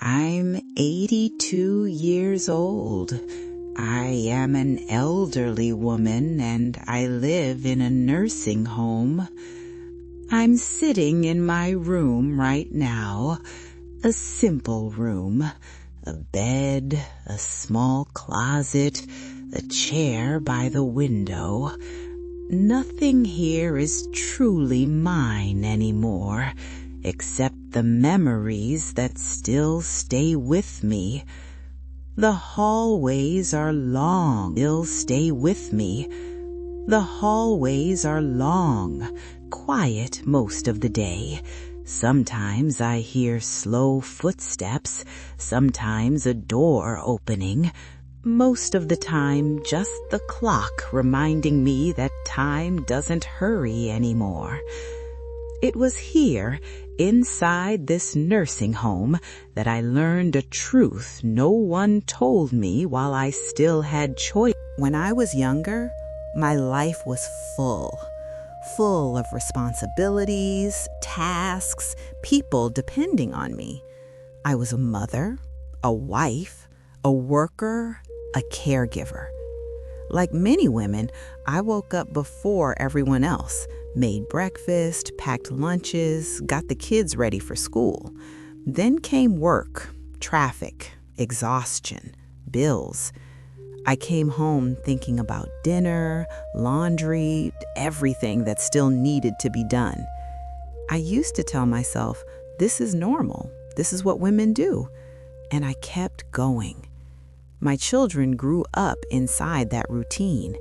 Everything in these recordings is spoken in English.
I'm 82 years old. I am an elderly woman and I live in a nursing home. I'm sitting in my room right now, a simple room, a bed, a small closet, a chair by the window. Nothing here is truly mine anymore, except the memories that still stay with me. The hallways are long, still stay with me. The hallways are long, quiet most of the day. Sometimes I hear slow footsteps, sometimes a door opening. Most of the time, just the clock reminding me that time doesn't hurry anymore. It was here, inside this nursing home, that I learned a truth no one told me while I still had choice. When I was younger, my life was full of responsibilities, tasks, people depending on me. I was a mother, a wife, a worker, a caregiver. Like many women, I woke up before everyone else, made breakfast, packed lunches, got the kids ready for school. Then came work, traffic, exhaustion, bills. I came home thinking about dinner, laundry, everything that still needed to be done. I used to tell myself, this is normal. This is what women do. And I kept going. My children grew up inside that routine.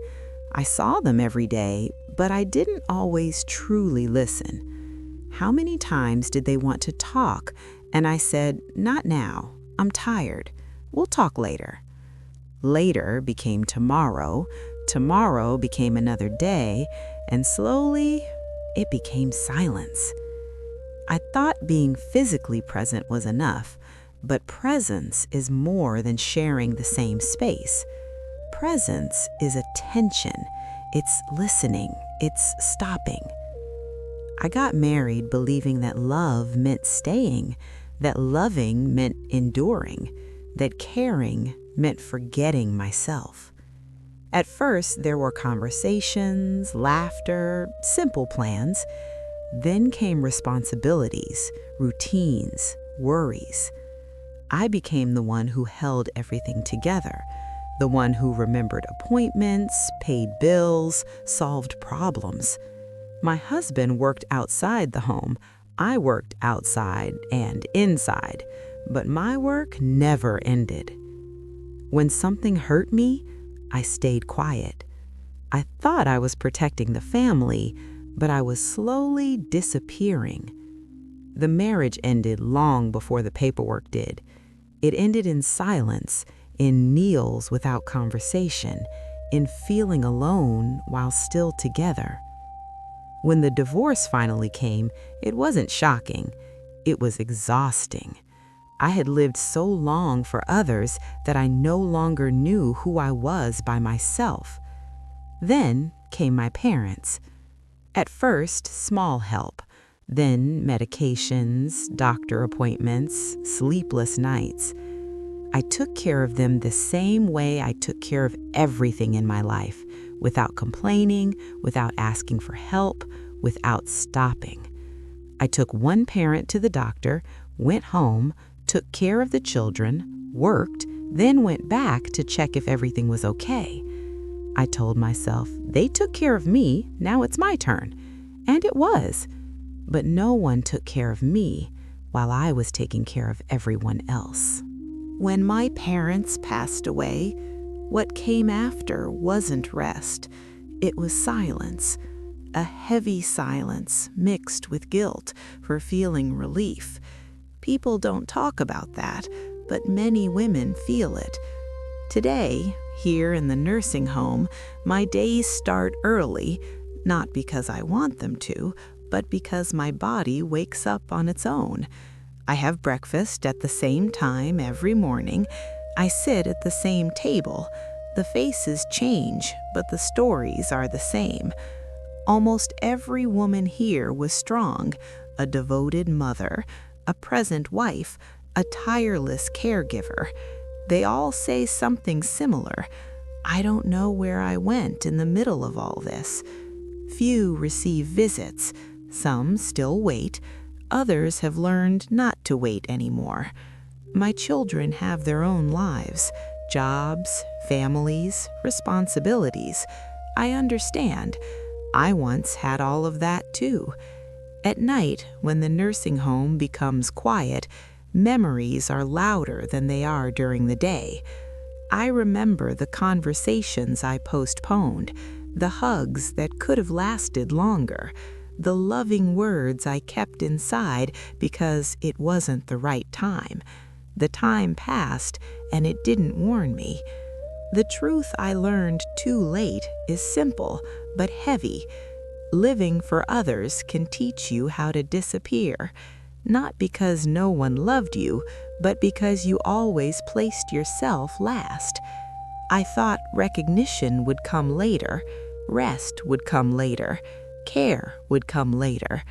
I saw them every day, but I didn't always truly listen. How many times did they want to talk? And I said, not now. I'm tired. We'll talk later. Later became tomorrow. Tomorrow became another day. And slowly, it became silence. I thought being physically present was enough. But presence is more than sharing the same space. Presence is attention. It's listening. It's stopping. I got married believing that love meant staying, that loving meant enduring, that caring meant forgetting myself. At first, there were conversations, laughter, simple plans. Then came responsibilities, routines, worries. I became the one who held everything together, the one who remembered appointments, paid bills, solved problems. My husband worked outside the home. I worked outside and inside, but my work never ended. When something hurt me, I stayed quiet. I thought I was protecting the family, but I was slowly disappearing. The marriage ended long before the paperwork did. It ended in silence, in meals without conversation, in feeling alone while still together. When the divorce finally came, it wasn't shocking. It was exhausting. I had lived so long for others that I no longer knew who I was by myself. Then came my parents. At first, small help. Then medications, doctor appointments, sleepless nights. I took care of them the same way I took care of everything in my life, without complaining, without asking for help, without stopping. I took one parent to the doctor, went home, took care of the children, worked, then went back to check if everything was okay. I told myself, they took care of me, now it's my turn. And it was. But no one took care of me while I was taking care of everyone else. When my parents passed away, what came after wasn't rest. It was silence, a heavy silence mixed with guilt for feeling relief. People don't talk about that, but many women feel it. Today, here in the nursing home, my days start early, not because I want them to, but because my body wakes up on its own. I have breakfast at the same time every morning. I sit at the same table. The faces change, but the stories are the same. Almost every woman here was strong, a devoted mother, a present wife, a tireless caregiver. They all say something similar. I don't know where I went in the middle of all this. Few receive visits. Some still wait. Others have learned not to wait anymore. My children have their own lives, jobs, families, responsibilities. I understand. I once had all of that too. At night, when the nursing home becomes quiet, memories are louder than they are during the day. I remember the conversations I postponed, the hugs that could have lasted longer, the loving words I kept inside because it wasn't the right time. The time passed, and it didn't warn me. The truth I learned too late is simple, but heavy. Living for others can teach you how to disappear, not because no one loved you, but because you always placed yourself last. I thought recognition would come later, rest would come later, care would come later.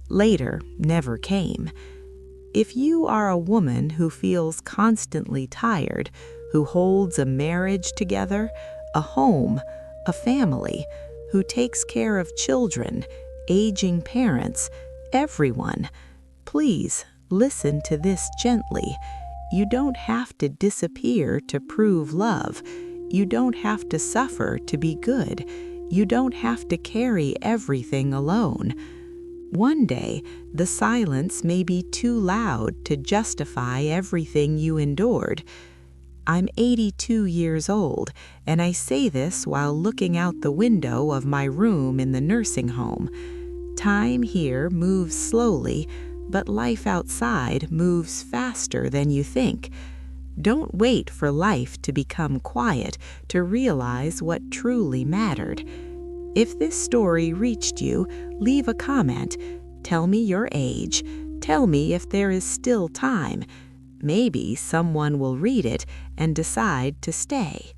Later never came. If you are a woman who feels constantly tired, who holds a marriage together, a home, a family, who takes care of children, aging parents, everyone, please listen to this gently. You don't have to disappear to prove love. You don't have to suffer to be good. You don't have to carry everything alone. One day, the silence may be too loud to justify everything you endured. I'm 82 years old, and I say this while looking out the window of my room in the nursing home. Time here moves slowly, but life outside moves faster than you think. Don't wait for life to become quiet to realize what truly mattered. If this story reached you, leave a comment. Tell me your age. Tell me if there is still time. Maybe someone will read it and decide to stay.